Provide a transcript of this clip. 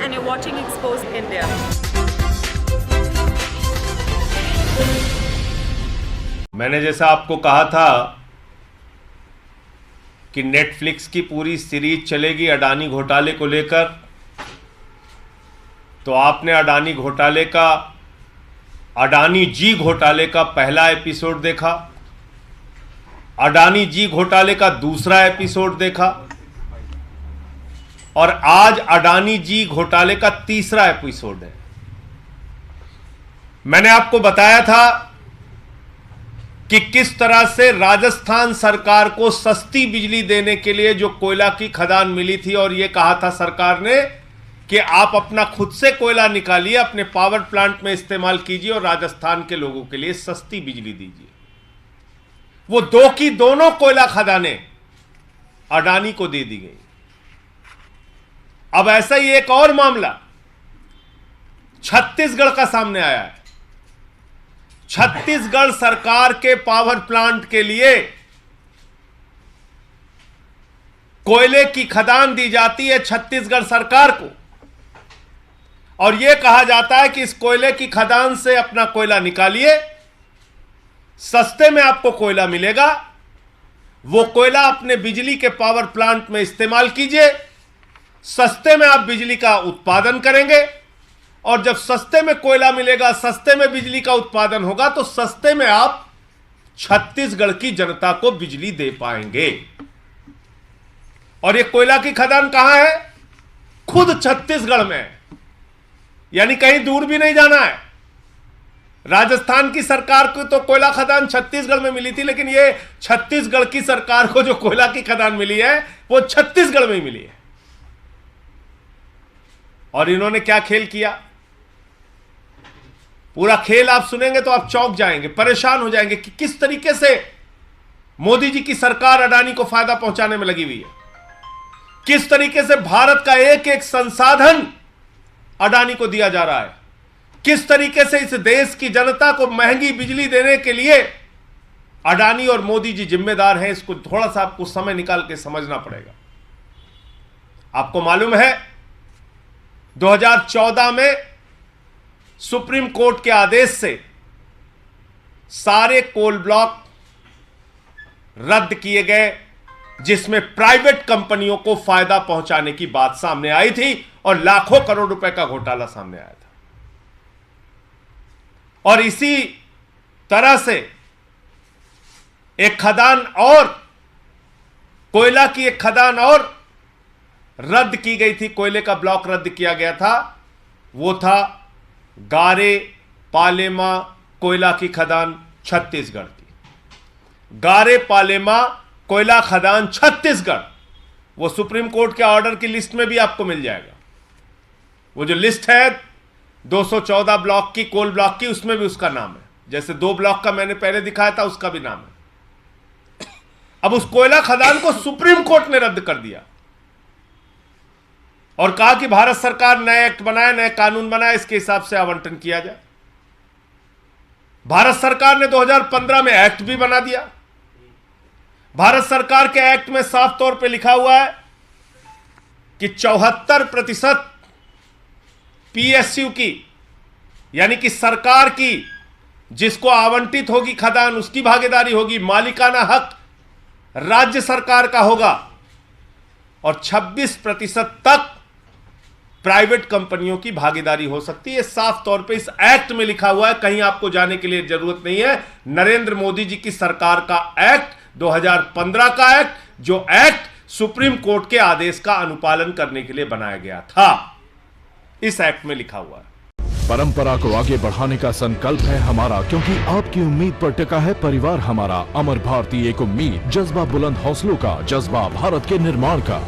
and you're watching Exposed India. मैंने जैसा आपको कहा था कि नेटफ्लिक्स की पूरी सीरीज चलेगी अडानी घोटाले को लेकर, तो आपने अडानी जी घोटाले का पहला एपिसोड देखा, अडानी जी घोटाले का दूसरा एपिसोड देखा और आज अडानी जी घोटाले का तीसरा एपिसोड है। मैंने आपको बताया था कि किस तरह से राजस्थान सरकार को सस्ती बिजली देने के लिए जो कोयला की खदान मिली थी, और यह कहा था सरकार ने कि आप अपना खुद से कोयला निकालिए, अपने पावर प्लांट में इस्तेमाल कीजिए और राजस्थान के लोगों के लिए सस्ती बिजली दीजिए। वो दो की दोनों कोयला खदानें अडानी को दे दी गई। अब ऐसा ही एक और मामला छत्तीसगढ़ का सामने आया है। छत्तीसगढ़ सरकार के पावर प्लांट के लिए कोयले की खदान दी जाती है छत्तीसगढ़ सरकार को, और यह कहा जाता है कि इस कोयले की खदान से अपना कोयला निकालिए, सस्ते में आपको कोयला मिलेगा, वो कोयला अपने बिजली के पावर प्लांट में इस्तेमाल कीजिए, सस्ते में आप बिजली का उत्पादन करेंगे, और जब सस्ते में कोयला मिलेगा, सस्ते में बिजली का उत्पादन होगा, तो सस्ते में आप छत्तीसगढ़ की जनता को बिजली दे पाएंगे। और ये कोयला की खदान कहां है? खुद छत्तीसगढ़ में, यानी कहीं दूर भी नहीं जाना है। राजस्थान की सरकार को तो कोयला खदान छत्तीसगढ़ में मिली थी, लेकिन ये छत्तीसगढ़ की सरकार को जो कोयला की खदान मिली है वो छत्तीसगढ़ में ही मिली है। और इन्होंने क्या खेल किया, पूरा खेल आप सुनेंगे तो आप चौंक जाएंगे, परेशान हो जाएंगे कि किस तरीके से मोदी जी की सरकार अडानी को फायदा पहुंचाने में लगी हुई है, किस तरीके से भारत का एक एक संसाधन अडानी को दिया जा रहा है, किस तरीके से इस देश की जनता को महंगी बिजली देने के लिए अडानी और मोदी जी जिम्मेदार हैं। इसको थोड़ा सा आपको समय निकाल के समझना पड़ेगा। आपको मालूम है 2014 में सुप्रीम कोर्ट के आदेश से सारे कोल ब्लॉक रद्द किए गए, जिसमें प्राइवेट कंपनियों को फायदा पहुंचाने की बात सामने आई थी और लाखों करोड़ रुपए का घोटाला सामने आया था। और इसी तरह से एक खदान और, कोयला की एक खदान और रद्द की गई थी, कोयले का ब्लॉक रद्द किया गया था। वो था गारे पालेमा कोयला की खदान छत्तीसगढ़ की। गारे पालेमा कोयला खदान छत्तीसगढ़, वो सुप्रीम कोर्ट के ऑर्डर की लिस्ट में भी आपको मिल जाएगा। वो जो लिस्ट है 214 ब्लॉक की, कोल ब्लॉक की, उसमें भी उसका नाम है। जैसे 2 ब्लॉक का मैंने पहले दिखाया था, उसका भी नाम है। अब उस कोयला खदान को सुप्रीम कोर्ट ने रद्द कर दिया और कहा कि भारत सरकार नए एक्ट बनाए, नए कानून बनाए, इसके हिसाब से आवंटन किया जाए। भारत सरकार ने 2015 में एक्ट भी बना दिया। भारत सरकार के एक्ट में साफ तौर पे लिखा हुआ है कि 74% पीएसयू की, यानी कि सरकार की, जिसको आवंटित होगी खदान उसकी भागीदारी होगी, मालिकाना हक राज्य सरकार का होगा, और 26% तक प्राइवेट कंपनियों की भागीदारी हो सकती है। साफ तौर पे इस एक्ट में लिखा हुआ है, कहीं आपको जाने के लिए जरूरत नहीं है। नरेंद्र मोदी जी की सरकार का एक्ट, 2015 का एक्ट, जो एक्ट सुप्रीम कोर्ट के आदेश का अनुपालन करने के लिए बनाया गया था, इस एक्ट में लिखा हुआ है। परंपरा को आगे बढ़ाने का संकल्प है हमारा, क्योंकि आपकी उम्मीद पर टिका है परिवार हमारा। अमर भारती एक उम्मीद, जज्बा बुलंद हौसलों का, जज्बा भारत के निर्माण का।